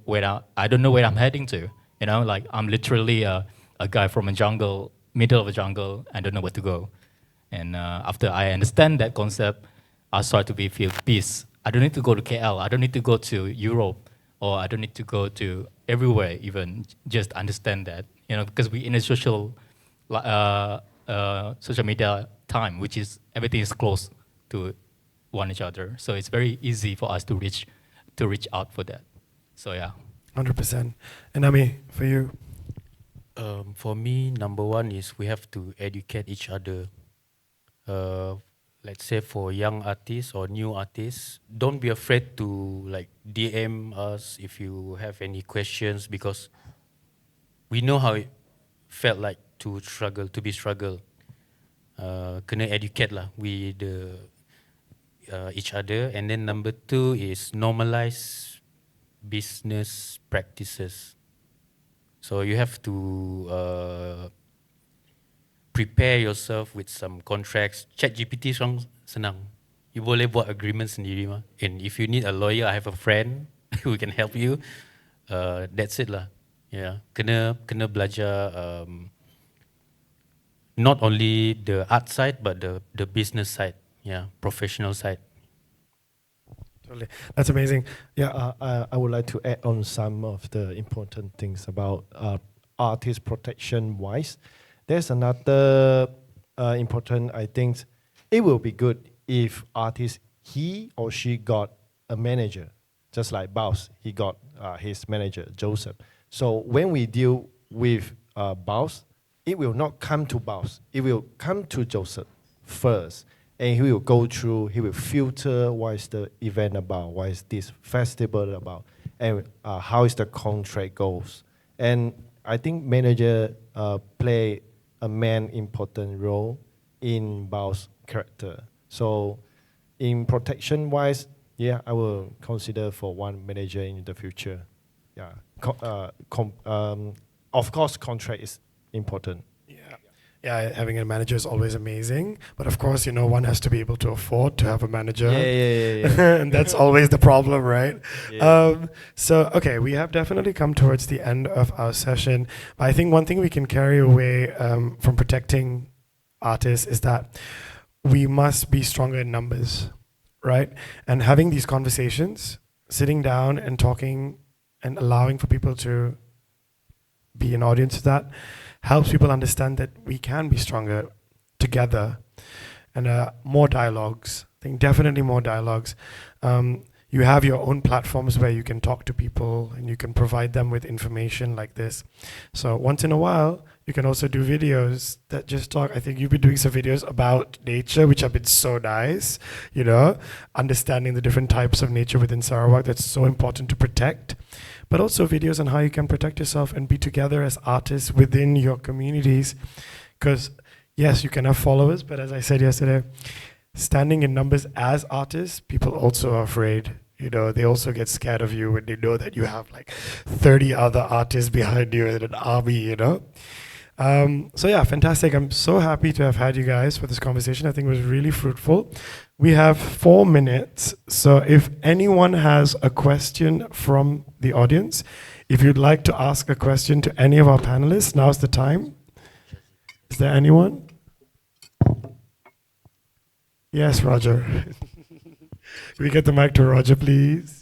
don't know where I'm heading to. Like I'm literally a guy from a jungle, middle of a jungle, and don't know where to go. And after I understand that concept, I start to feel peace. I don't need to go to KL. I don't need to go to Europe, or I don't need to go to everywhere. Even just understand that, because we in a social media time, which is everything is close to one each other. So it's very easy for us to reach out for that. So yeah. 100%. And Amey, for you? For me, number one is we have to educate each other. Let's say for young artists or new artists, don't be afraid to like DM us if you have any questions, because we know how it felt like to be struggle. Kena educate lah with each other. And then number two is normalize business practices. So you have to prepare yourself with some contracts. ChatGPT senang. You boleh buat agreement sendiri mah. And if you need a lawyer, I have a friend who can help you. That's it lah. Yeah, kena belajar not only the art side but the business side. Yeah, professional side. Totally. That's amazing. Yeah. I would like to add on some of the important things about artist protection wise. There's another important, I think, it will be good if artist, he or she got a manager, just like Baus, he got his manager, Joseph. So when we deal with Baus, it will not come to Baus, it will come to Joseph first. And he will go through, he will filter what is the event about, what is this festival about. and how is the contract goes. And I think manager play a man important role in both character. So in protection wise, yeah, I will consider for one manager in the future. Yeah, of course, contract is important. Yeah. Yeah, having a manager is always amazing. But of course, one has to be able to afford to have a manager. Yeah. And that's always the problem, right? Yeah. So, okay, we have definitely come towards the end of our session. But I think one thing we can carry away from protecting artists is that we must be stronger in numbers, right? And having these conversations, sitting down and talking and allowing for people to be an audience to that helps people understand that we can be stronger together. And more dialogues. I think definitely more dialogues. You have your own platforms where you can talk to people and you can provide them with information like this. So once in a while, you can also do videos that just talk. I think you've been doing some videos about nature, which have been so nice, understanding the different types of nature within Sarawak. That's so important to protect. But also videos on how you can protect yourself and be together as artists within your communities. Because yes, you can have followers, but as I said yesterday, standing in numbers as artists, people also are afraid. They also get scared of you when they know that you have like 30 other artists behind you and an army, So yeah, fantastic. I'm so happy to have had you guys for this conversation. I think it was really fruitful. We have 4 minutes. So if anyone has a question from the audience, if you'd like to ask a question to any of our panelists, now's the time. Is there anyone? Yes, Roger. Can we get the mic to Roger, please?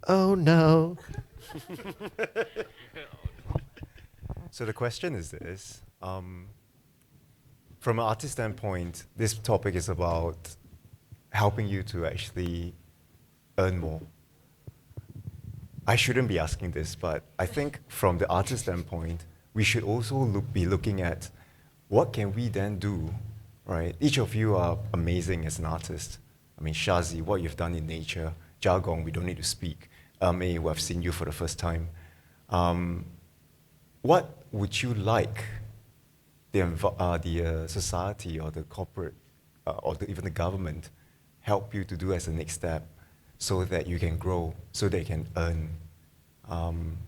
Oh no. So the question is this. From an artist standpoint, this topic is about helping you to actually earn more. I shouldn't be asking this, but I think from the artist standpoint, we should also be looking at what can we then do, right? Each of you are amazing as an artist. I mean, Sahzy, what you've done in nature, Jagung, we don't need to speak. Amey, who I've seen you for the first time. What would you like the society or the corporate or even the government help you to do as a next step so that you can grow, so that you can earn?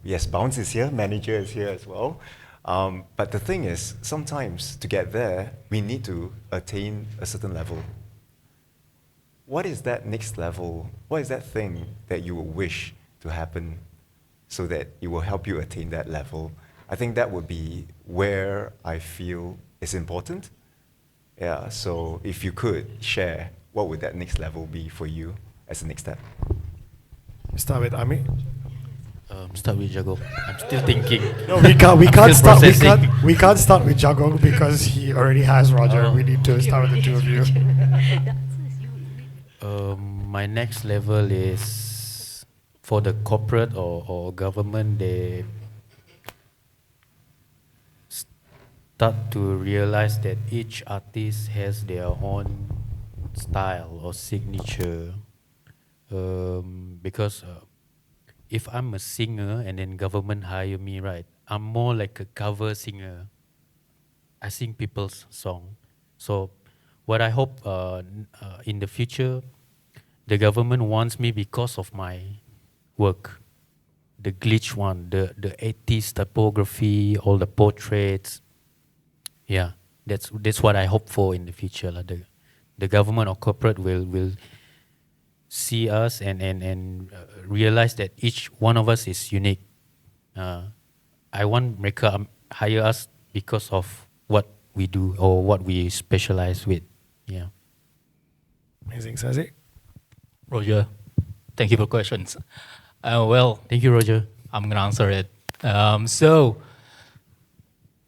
Yes, Bounce is here, manager is here as well. But the thing is, sometimes to get there, we need to attain a certain level. What is that next level? What is that thing that you wish to happen so that it will help you attain that level? I think that would be where I feel is important. Yeah, so if you could share, what would that next level be for you as a next step? Start with Amey. Start with Jagung. I'm still thinking. No, we can't Still start. processing. We can't start with Jagung because he already has Roger. We need to start with the two of you. My next level is for the corporate or government. They start to realize that each artist has their own style or signature. Because if I'm a singer and then government hire me, right, I'm more like a cover singer. I sing people's song. So what I hope in the future, the government wants me because of my work. The glitch one, the 80s typography, all the portraits. Yeah, that's what I hope for in the future. The government or corporate will see us and realize that each one of us is unique. I want mereka hire us because of what we do or what we specialize with. Yeah. Amazing, Sahzy. Roger, thank you for questions. Well, Thank you, Roger. I'm gonna answer it. So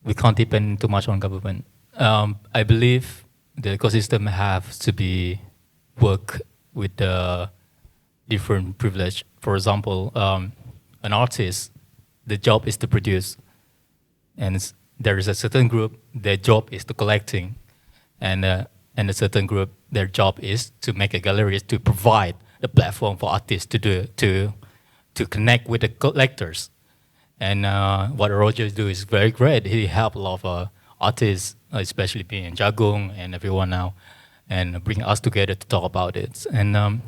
we can't depend too much on government. I believe the ecosystem has to be work with the different privilege. For example, an artist, the job is to produce, and there is a certain group, their job is to collecting, and a certain group, their job is to make a gallery, to provide the platform for artists to connect with the collectors. And what Roger do is very great. He helped a lot of artists, especially me and Jagung and everyone now, and bring us together to talk about it. And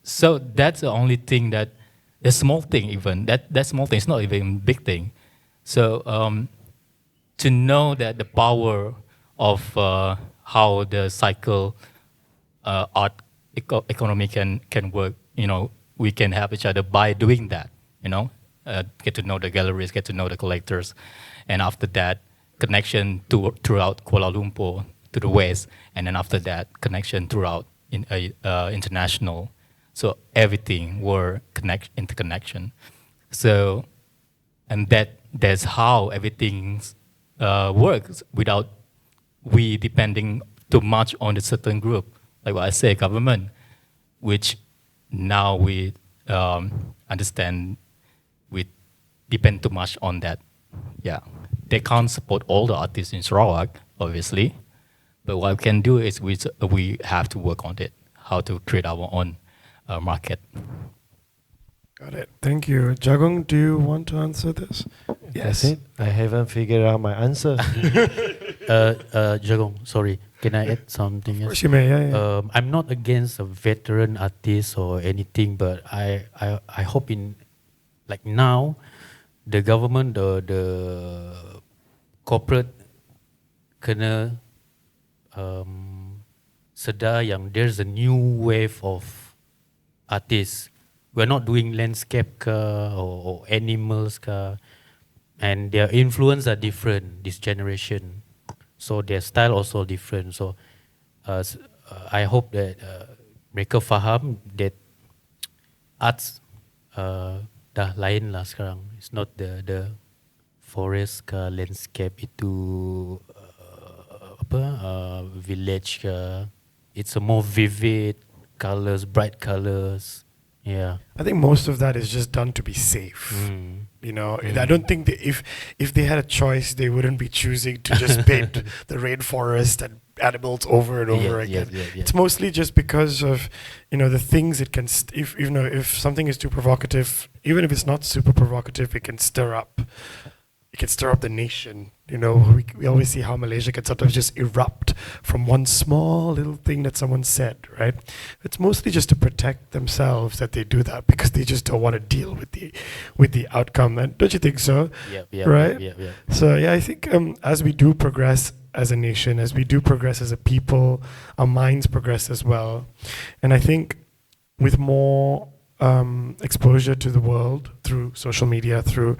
so that's the only thing that the small thing even that small thing is not even a big thing. So to know that the power of how the cycle art economy can work, we can help each other by doing that, get to know the galleries, get to know the collectors, and after that, connection throughout Kuala Lumpur to the west, and then after that, connection throughout international. So everything were interconnection. So, and that's how everything works without we depending too much on a certain group. Like what I say, government, which now we understand we depend too much on that. Yeah, they can't support all the artists in Sarawak, obviously, but what we can do is we have to work on it, how to create our own market. Got it. Thank you. Jagung, do you want to answer this? That's it. I haven't figured out my answer. Jagung, sorry, can I add something Of else? course you may, yeah. I'm not against a veteran artist or anything, but I hope in like now, the government, the corporate kena sedar yang there's a new wave of artists. We're not doing landscape or animals and their influence are different this generation. So their style also different. So I hope that mereka faham that arts dah lain lah sekarang. It's not the forest ke landscape itu village ke. It's a more vivid colors, bright colors. Yeah. I think most of that is just done to be safe. I don't think that if they had a choice, they wouldn't be choosing to just paint the rainforest and animals over and over again. It's mostly just because of the things it can. If something is too provocative, even if it's not super provocative, it can stir up. It can stir up the nation. We always see how Malaysia can sometimes just erupt from one small little thing that someone said, right? It's mostly just to protect themselves that they do that because they just don't want to deal with the outcome. And don't you think so? Right? Yeah. So I think as we do progress as a nation, as we do progress as a people, our minds progress as well. And I think with more exposure to the world through social media, through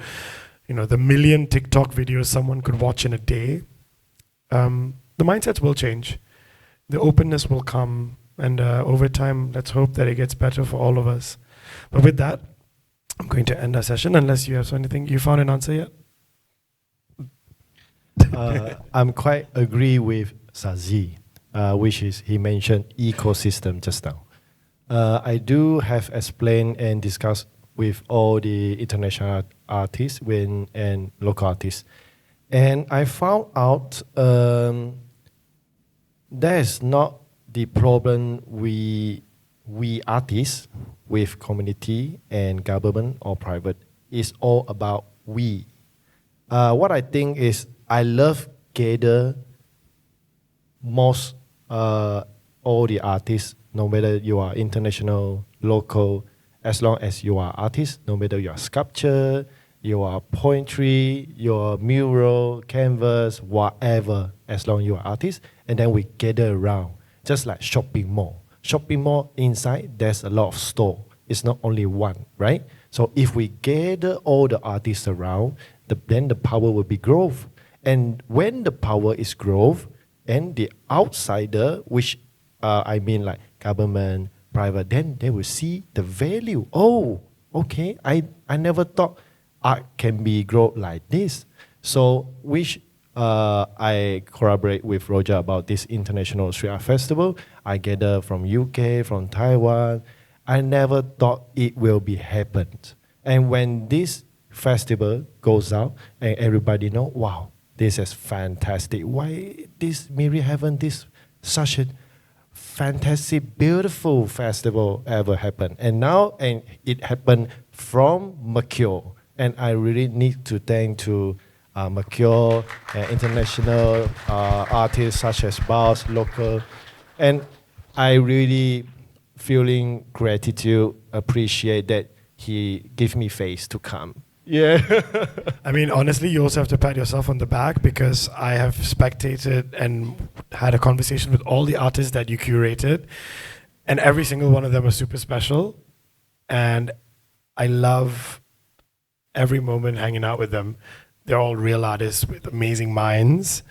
the million TikTok videos someone could watch in a day, the mindsets will change. The openness will come. And over time, let's hope that it gets better for all of us. But with that, I'm going to end our session unless you have anything. You found an answer yet? I'm quite agree with Sahzy, which is he mentioned ecosystem just now. I do have explained and discussed with all the international artists and local artists. And I found out that is not the problem we artists with community and government or private. It's all about we. What I think is I love gather most all the artists, no matter you are international, local, as long as you are artist, no matter you are sculpture, you are poetry, your mural, canvas, whatever, as long as you are artist, and then we gather around, just like shopping mall. Shopping mall inside, there's a lot of store. It's not only one, right? So if we gather all the artists around, then the power will be growth. And when the power is growth, and the outsider, which I mean like government, private, then they will see the value. Oh, okay, I never thought art can be grown like this. So which I collaborate with Roger about this International Street Art Festival. I gather from UK, from Taiwan. I never thought it will be happened. And when this festival goes out and everybody know, wow, this is fantastic. Why this Miri haven't this such a fantastic, beautiful festival ever happened. And it happened from Mercure. And I really need to thank to Mercure, international artists such as Bass, local. And I really feeling gratitude, appreciate that he gave me face to come. Yeah. I mean, honestly, you also have to pat yourself on the back because I have spectated and had a conversation with all the artists that you curated, and every single one of them was super special. And I love every moment hanging out with them. They're all real artists with amazing minds.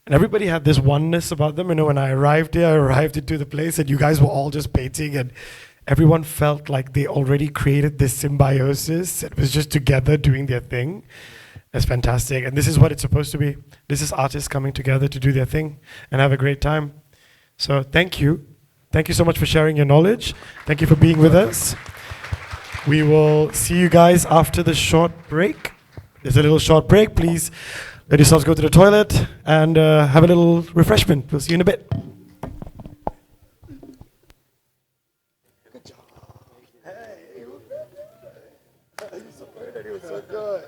And everybody had this oneness about them. You know, when I arrived here, I arrived into the place and you guys were all just painting and everyone felt like they already created this symbiosis. It was just together doing their thing. It's fantastic. And this is what it's supposed to be. This is artists coming together to do their thing and have a great time. So thank you. Thank you so much for sharing your knowledge. Thank you for being with us. We will see you guys after the short break. There's a little short break. Please let yourselves go to the toilet and have a little refreshment. We'll see you in a bit. Good job. Hey. You're so good.